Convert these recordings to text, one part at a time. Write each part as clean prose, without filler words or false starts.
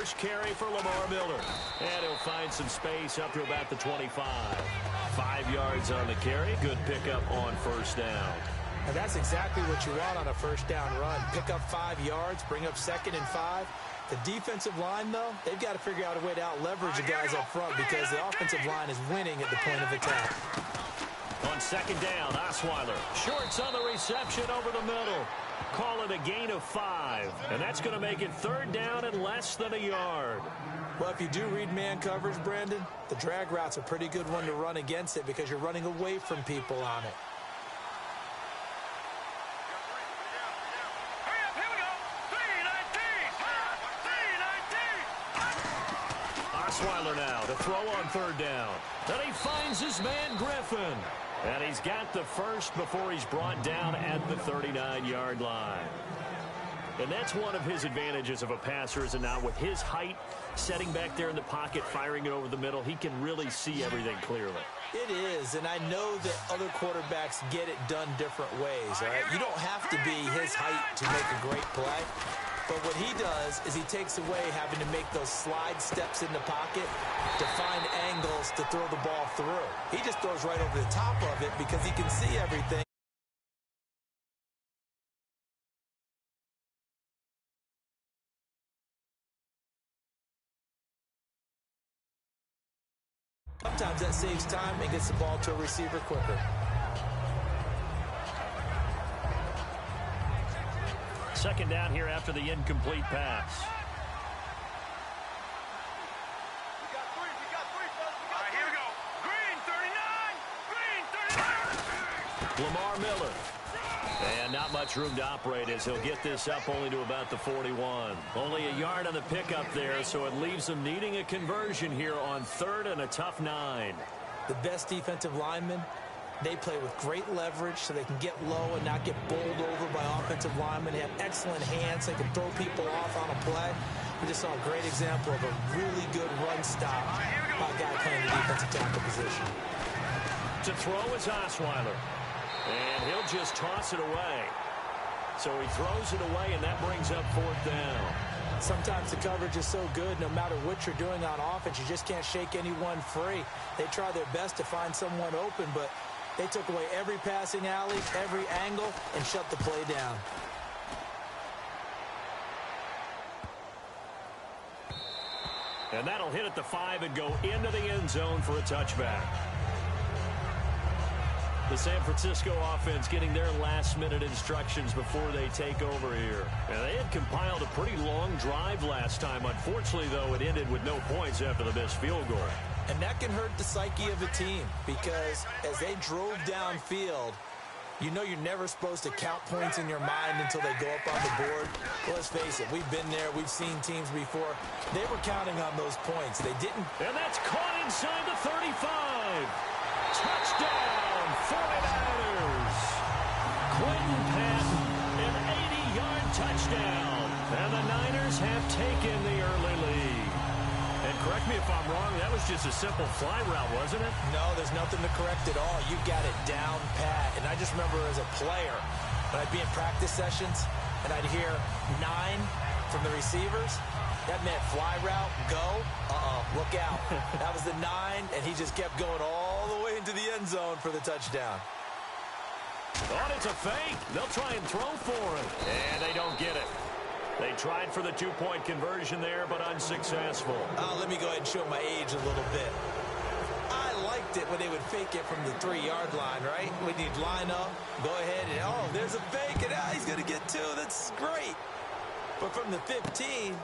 First carry for Lamar Miller. And he'll find some space up to about the 25. 5 yards on the carry. Good pickup on first down. And that's exactly what you want on a first down run. Pick up 5 yards, bring up 2nd and 5. The defensive line, though, they've got to figure out a way to out-leverage the guys up front because the offensive line is winning at the point of attack. On 2nd down, Osweiler. Shorts on the reception over the middle. Call it a gain of 5. And that's going to make it 3rd down and less than a yard. Well, if you do read man coverage, Brandon, the drag route's a pretty good one to run against it because you're running away from people on it. Osweiler now to throw on 3rd down. Then he finds his man Griffin. And he's got the first before he's brought down at the 39-yard line. And that's one of his advantages of a passer, is it not? With his height, setting back there in the pocket, firing it over the middle, he can really see everything clearly. It is, and I know that other quarterbacks get it done different ways, all right? You don't have to be his height to make a great play. But what he does is he takes away having to make those slide steps in the pocket to find angles to throw the ball through. He just throws right over the top of it because he can see everything. Sometimes that saves time and gets the ball to a receiver quicker. 2nd down here after the incomplete pass. Here we go. Green 39. Green 39. Lamar Miller. And not much room to operate as he'll get this up only to about the 41. Only a yard on the pickup there, so it leaves them needing a conversion here on 3rd and a tough 9. The best defensive linemen, they play with great leverage so they can get low and not get bowled over by offensive linemen. They have excellent hands. They can throw people off on a play. We just saw a great example of a really good run stop by a guy playing the defensive tackle position. To throw is Osweiler. And he'll just toss it away. So he throws it away, and that brings up 4th down. Sometimes the coverage is so good, no matter what you're doing on offense, you just can't shake anyone free. They try their best to find someone open, but they took away every passing alley, every angle, and shut the play down. And that'll hit at the 5 and go into the end zone for a touchback. The San Francisco offense getting their last-minute instructions before they take over here. And they had compiled a pretty long drive last time. Unfortunately, though, it ended with no points after the missed field goal. And that can hurt the psyche of a team because as they drove downfield, you know you're never supposed to count points in your mind until they go up on the board. Well, let's face it, we've been there. We've seen teams before. They were counting on those points. They didn't. And that's caught inside the 35. Touchdown, 49ers. Quentin Patton, an 80-yard touchdown. And the Niners have taken the early lead. And correct me if I'm wrong, that was just a simple fly route, wasn't it? No, there's nothing to correct at all. You got it down pat. And I just remember as a player, when I'd be in practice sessions and I'd hear 9 from the receivers, that meant fly route, go, look out. That was the 9, and he just kept going all the way into the end zone for the touchdown. Oh, it's a fake. They'll try and throw for it. And they don't get it. They tried for the 2-point conversion there, but unsuccessful. Let me go ahead and show my age a little bit. I liked it when they would fake it from the 3-yard line, right? When you'd line up, go ahead, and there's a fake, and he's going to get 2. That's great. But from the 15,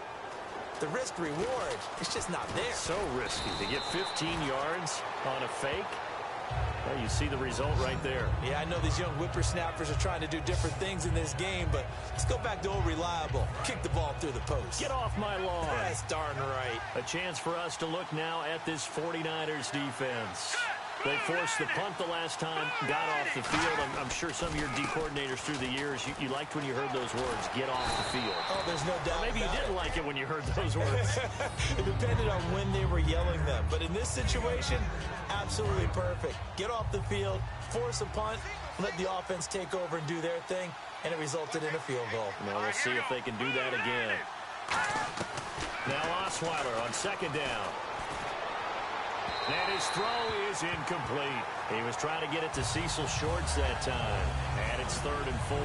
the risk-reward, it's just not there. So risky to get 15 yards on a fake. Well, you see the result right there. Yeah, I know these young whippersnappers are trying to do different things in this game, but let's go back to old reliable. Kick the ball through the post. Get off my lawn. That's darn right. A chance for us to look now at this 49ers defense. They forced the punt the last time, got off the field. I'm sure some of your D coordinators through the years, you liked when you heard those words, get off the field. Oh, there's no doubt. Maybe you didn't like it when you heard those words. It depended on when they were yelling them. But in this situation, absolutely perfect. Get off the field, force a punt, let the offense take over and do their thing, and it resulted in a field goal. Now we'll see if they can do that again. Now Osweiler on second down. And his throw is incomplete. He was trying to get it to Cecil Shorts that time. And it's 3rd and 4.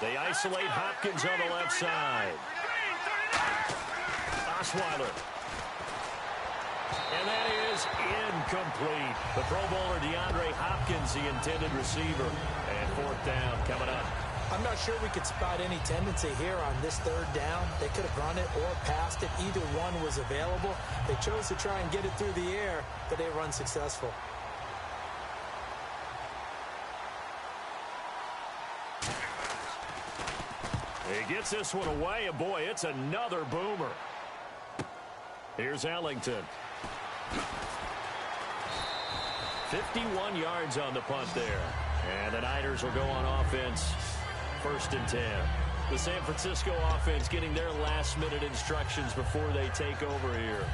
They isolate Hopkins on the left side. Osweiler. And that is incomplete. The Pro Bowler DeAndre Hopkins, the intended receiver. And 4th down coming up. I'm not sure we could spot any tendency here on this 3rd down. They could have run it or passed it. Either one was available. They chose to try and get it through the air, but they were unsuccessful. He gets this one away, and boy, it's another boomer. Here's Ellington. 51 yards on the punt there. And the Niners will go on offense. 1st and 10. The San Francisco offense getting their last-minute instructions before they take over here.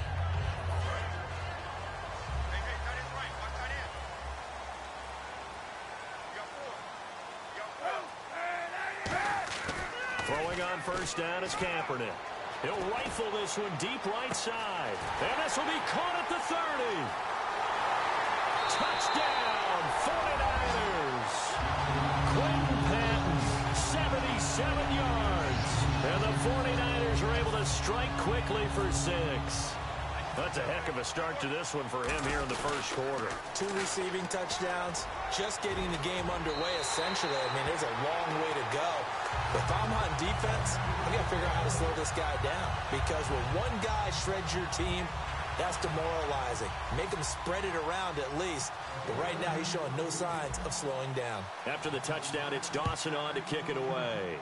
Throwing on 1st down is Kaepernick. He'll rifle this one deep right side. And this will be caught at the 30. Touchdown, 49ers. Quentin Patton, 77 yards. And the 49ers are able to strike quickly for 6. That's a heck of a start to this one for him here in the 1st quarter. 2 receiving touchdowns, just getting the game underway, essentially. I mean, there's a long way to go. If I'm on defense, I've got to figure out how to slow this guy down. Because when one guy shreds your team, that's demoralizing. Make him spread it around at least. But right now, he's showing no signs of slowing down. After the touchdown, it's Dawson on to kick it away.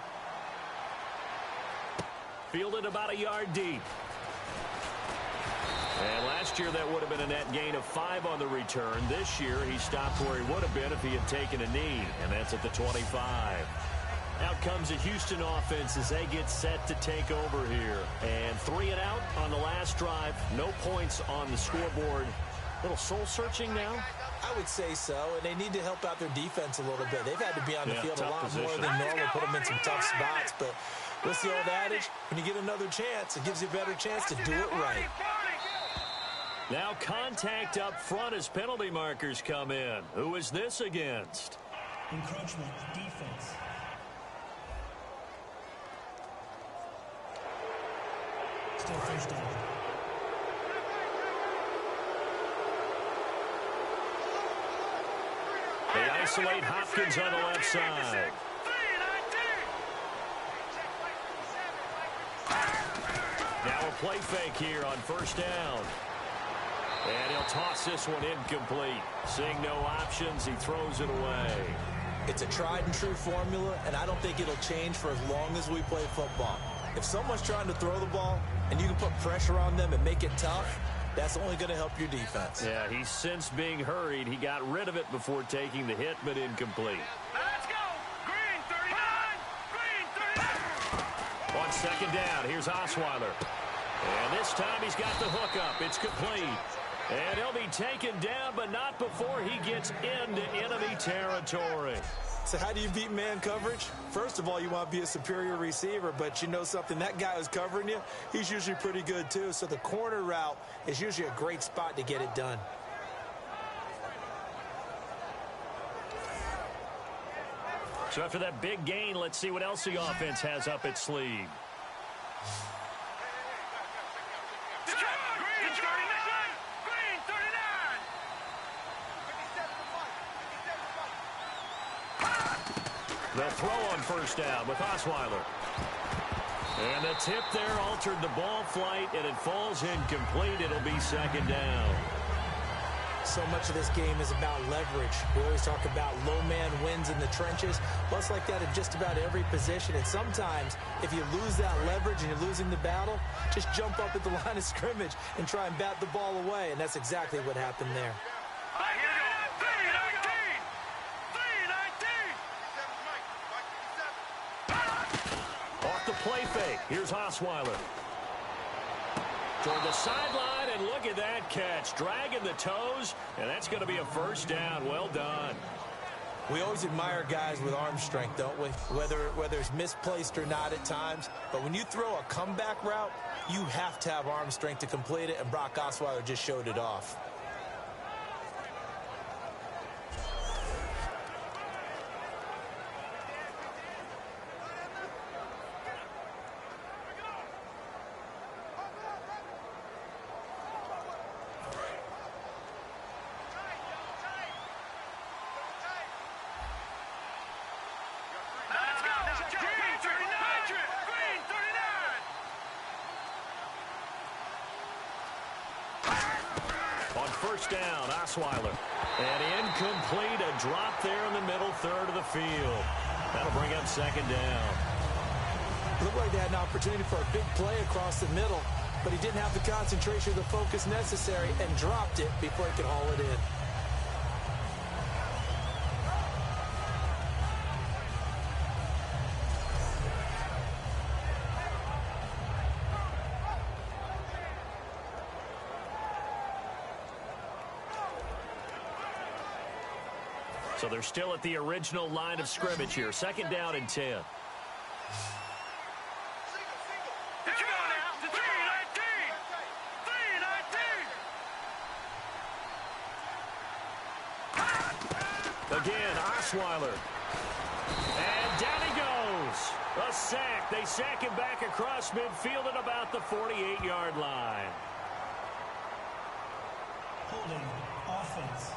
Fielded about a yard deep. And last year, that would have been a net gain of 5 on the return. This year, he stopped where he would have been if he had taken a knee, and that's at the 25. Out comes the Houston offense as they get set to take over here. And 3 and out on the last drive. No points on the scoreboard. Little soul-searching now? I would say so, and they need to help out their defense a little bit. They've had to be on the field a lot more than normal, put them in some tough spots. But what's the old adage? When you get another chance, it gives you a better chance to do it right. Now contact up front as penalty markers come in. Who is this against? Encroachment defense. Still 1st down. They isolate Hopkins on the left side. Now a play fake here on 1st down. And he'll toss this one incomplete. Seeing no options, he throws it away. It's a tried and true formula, and I don't think it'll change for as long as we play football. If someone's trying to throw the ball and you can put pressure on them and make it tough, that's only going to help your defense. Yeah, he's since being hurried. He got rid of it before taking the hit, but incomplete. Let's go. Green 39. Green 39. On 2nd down, here's Osweiler. And this time he's got the hook up. It's complete. And he'll be taken down, but not before he gets into enemy territory. So how do you beat man coverage? First of all, you want to be a superior receiver, but you know something, that guy who's covering you, he's usually pretty good too. So the corner route is usually a great spot to get it done. So after that big gain, let's see what else the offense has up its sleeve. They'll throw on 1st down with Osweiler. And the tip there altered the ball flight, and it falls incomplete. It'll be 2nd down. So much of this game is about leverage. We always talk about low man wins in the trenches. Well, it's like that in just about every position. And sometimes, if you lose that leverage and you're losing the battle, just jump up at the line of scrimmage and try and bat the ball away. And that's exactly what happened there. Off the play fake. Here's Osweiler. Toward the sideline, and look at that catch. Dragging the toes, and that's going to be a first down. Well done. We always admire guys with arm strength, don't we? Whether it's misplaced or not at times. But when you throw a comeback route, you have to have arm strength to complete it, and Brock Osweiler just showed it off. First down, Osweiler. And incomplete, a drop there in the middle third of the field. That'll bring up second down. Looked like they had an opportunity for a big play across the middle, but he didn't have the concentration or the focus necessary and dropped it before he could haul it in. So they're still at the original line of scrimmage here. Second down and 10. Again, Osweiler. And down he goes. A sack. They sack him back across midfield at about the 48-yard line. Holding offense.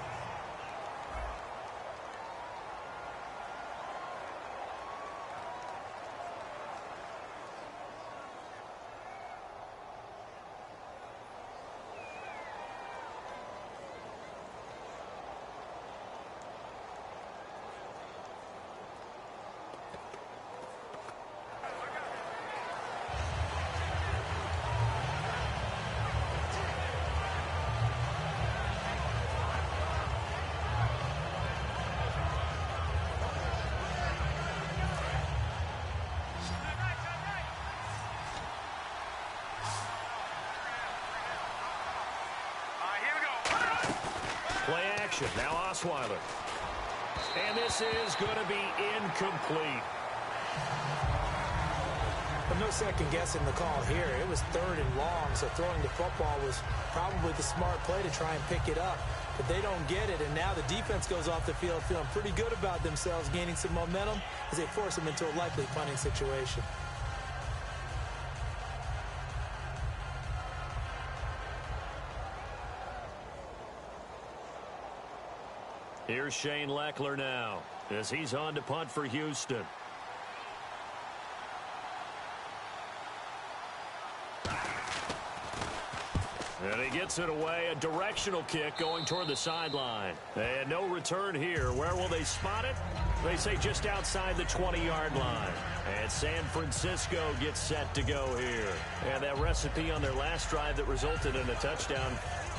Play action. Now Osweiler. And this is going to be incomplete. But no second guessing the call here. It was third and long, so throwing the football was probably the smart play to try and pick it up. But they don't get it, and now the defense goes off the field feeling pretty good about themselves, gaining some momentum as they force them into a likely punting situation. Here's Shane Leckler now as he's on to punt for Houston. And he gets it away. A directional kick going toward the sideline. And no return here. Where will they spot it? They say just outside the 20-yard line. And San Francisco gets set to go here. And that recipe on their last drive that resulted in a touchdown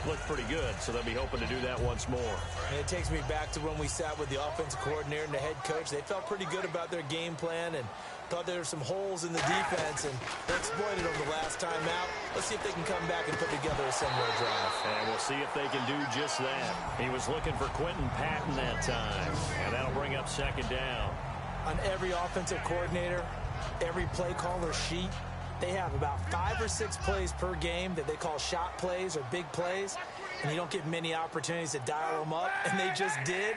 looked pretty good, so they'll be hoping to do that once more. And it takes me back to when we sat with the offensive coordinator and the head coach. They felt pretty good about their game plan and thought there were some holes in the defense, and they exploited them the last time out. Let's see if they can come back and put together a similar drive. And we'll see if they can do just that. He was looking for Quentin Patton that time, and that'll bring up second down. On every offensive coordinator, every play caller sheet, they have about 5 or 6 plays per game that they call shot plays or big plays, and you don't get many opportunities to dial them up, and they just did,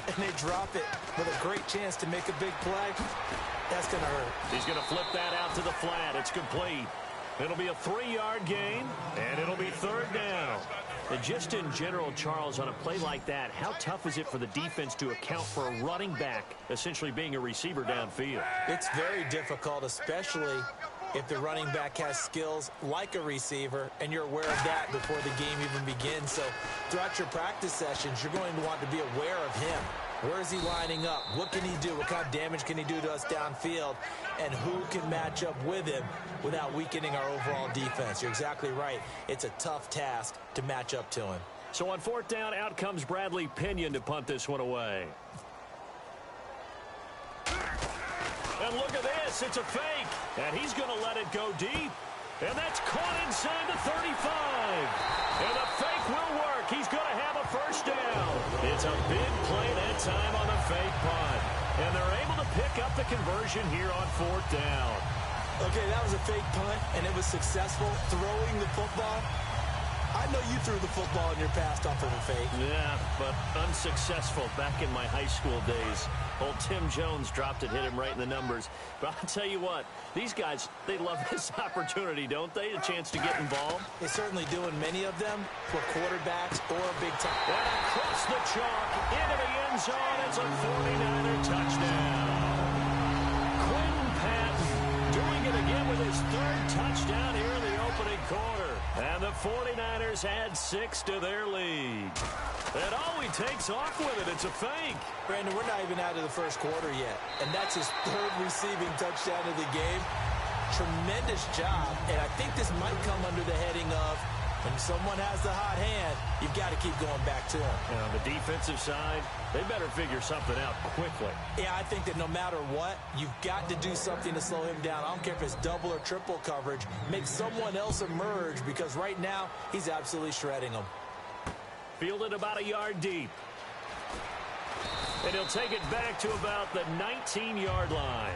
and they drop it with a great chance to make a big play. That's going to hurt. He's going to flip that out to the flat. It's complete. It'll be a 3-yard gain, and it'll be third down. And just in general, Charles, on a play like that, how tough is it for the defense to account for a running back essentially being a receiver downfield? It's very difficult, especially if the running back has skills like a receiver, and you're aware of that before the game even begins. So throughout your practice sessions, you're going to want to be aware of him. Where is he lining up? What can he do? What kind of damage can he do to us downfield? And who can match up with him without weakening our overall defense? You're exactly right. It's a tough task to match up to him. So on fourth down, out comes Bradley Pinion to punt this one away. And look at this. It's a fake. And he's going to let it go deep. And that's caught inside the 35. And the fake will work. He's going to have a first down. It's a big play that time on the fake punt. And they're able to pick up the conversion here on 4th down. Okay, that was a fake punt, and it was successful throwing the football. I know you threw the football in your past off of a fake. Yeah, but unsuccessful back in my high school days. Old Tim Jones dropped it, hit him right in the numbers. But I'll tell you what, these guys, they love this opportunity, don't they? A chance to get involved. They certainly do, and many of them for quarterbacks or big time. And across the chalk, into the end zone, it's a 49er touchdown. Quentin Patton doing it again with his 3rd touchdown here in the opening quarter. And the 49ers add 6 to their lead. And all he takes off with it, it's a fake. Brandon, we're not even out of the first quarter yet. And that's his 3rd receiving touchdown of the game. Tremendous job. And I think this might come under the heading of when someone has the hot hand, you've got to keep going back to him. And on the defensive side, they better figure something out quickly. Yeah, I think that no matter what, you've got to do something to slow him down. I don't care if it's double or triple coverage. Make someone else emerge because right now he's absolutely shredding them. Fielded about a yard deep. And he'll take it back to about the 19-yard line.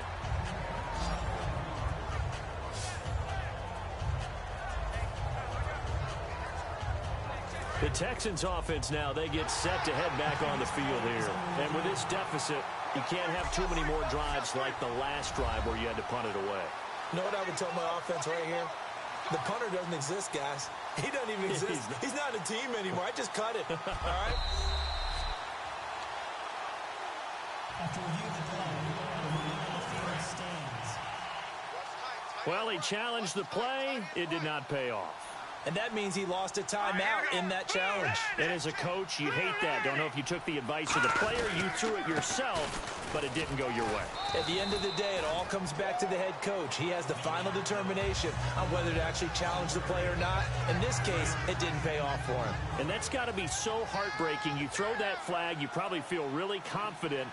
The Texans offense now, they get set to head back on the field here. And with this deficit, you can't have too many more drives like the last drive where you had to punt it away. You know what I would tell my offense right here? The punter doesn't exist, guys. He doesn't even exist. He's not a team anymore. I just cut it. All right? After review of the play, the movement on the field stands. Well, he challenged the play. It did not pay off. And that means he lost a timeout in that challenge. And as a coach, you hate that. Don't know if you took the advice of the player. You threw it yourself, but it didn't go your way. At the end of the day, it all comes back to the head coach. He has the final determination on whether to actually challenge the play or not. In this case, it didn't pay off for him. And that's got to be so heartbreaking. You throw that flag, you probably feel really confident,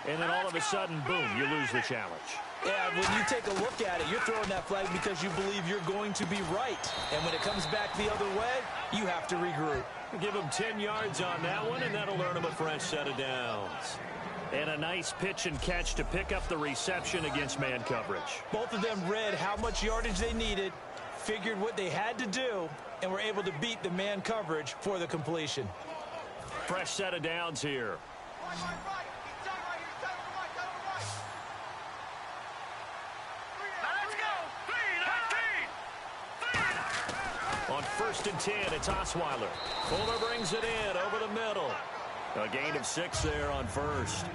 and then all of a sudden, boom, you lose the challenge. Yeah, when you take a look at it, you're throwing that flag because you believe you're going to be right. And when it comes back the other way, you have to regroup. Give him 10 yards on that one, and that'll earn him a fresh set of downs. And a nice pitch and catch to pick up the reception against man coverage. Both of them read how much yardage they needed, figured what they had to do, and were able to beat the man coverage for the completion. Fresh set of downs here. On 1st and 10, it's Osweiler. Fuller brings it in over the middle. A gain of 6 there on 1st.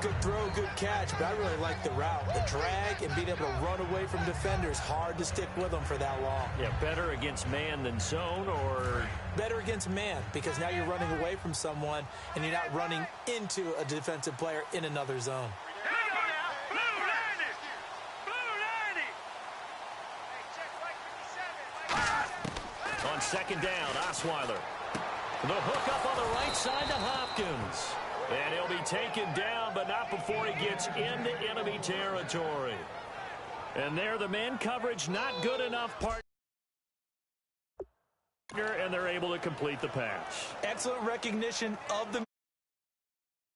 Good throw, good catch, but I really like the route. The drag and being able to run away from defenders, hard to stick with them for that long. Yeah, better against man than zone, or? Better against man, because now you're running away from someone and you're not running into a defensive player in another zone. On 2nd down, Osweiler. The hook up on the right side to Hopkins. And he'll be taken down, but not before he gets into enemy territory. And there, the man coverage not good enough, partner, and they're able to complete the pass. Excellent recognition of the